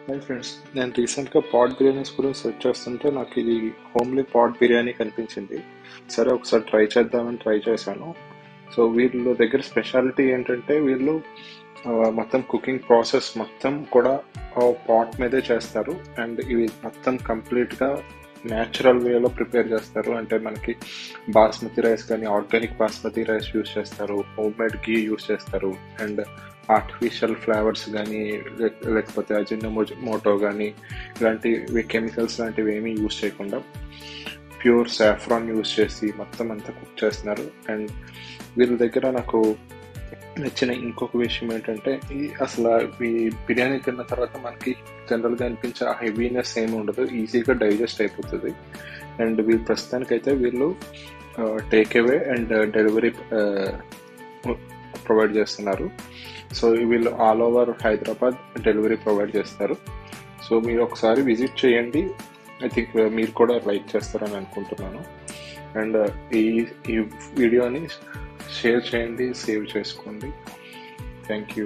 Hi friends, నేను రీసెంట్గా pot biryanis గురించి సెర్చ్ చేస్తుంటే నాకు ఇది హోమ్లీ పాట్ బిర్యానీ కనిపించింది. సరే ఒకసారి ట్రై చేద్దామని ట్రై చేశాను. సో వీళ్ళ దగ్గర స్పెషాలిటీ ఏంటంటే వీళ్ళు మొత్తం కుకింగ్ ప్రాసెస్ మొత్తం కూడా పాట్ మీదే చేస్తారు. అండ్ ఇవి మొత్తం కంప్లీట్గా న్యాచురల్ వేలో ప్రిపేర్ చేస్తారు. అంటే మనకి బాస్మతి రైస్ కానీ ఆర్గానిక్ బాస్మతి రైస్ యూస్ చేస్తారు, హోమ్ మేడ్ ఘీ యూస్ చేస్తారు, అండ్ ఆర్టిఫిషియల్ ఫ్లేవర్స్ కానీ లేకపోతే అజినోమోటో కానీ ఇలాంటివి కెమికల్స్ లాంటివి ఏమీ యూస్ చేయకుండా ప్యూర్ సాఫ్రాన్ యూస్ చేసి మొత్తం అంతా కుక్ చేస్తున్నారు. అండ్ వీళ్ళ దగ్గర నాకు నచ్చిన ఇంకొక విషయం ఏంటంటే అసలు ఈ బిర్యానీ తిన్న తర్వాత మనకి జనరల్గా అనిపించే ఆ హెవీనెస్ ఏమి ఉండదు, ఈజీగా డైజెస్ట్ అయిపోతుంది. అండ్ వీళ్ళు ప్రస్తుతానికైతే వీళ్ళు take away and delivery provide చేస్తున్నారు. సో వీళ్ళు all over Hyderabad delivery provide చేస్తారు. సో మీరు ఒకసారి విజిట్ చేయండి. ఐ థింక్ మీరు కూడా లైక్ చేస్తారని అనుకుంటున్నాను. అండ్ ఈ వీడియోని షేర్ చేయండి, సేవ్ చేసుకోండి. Thank you.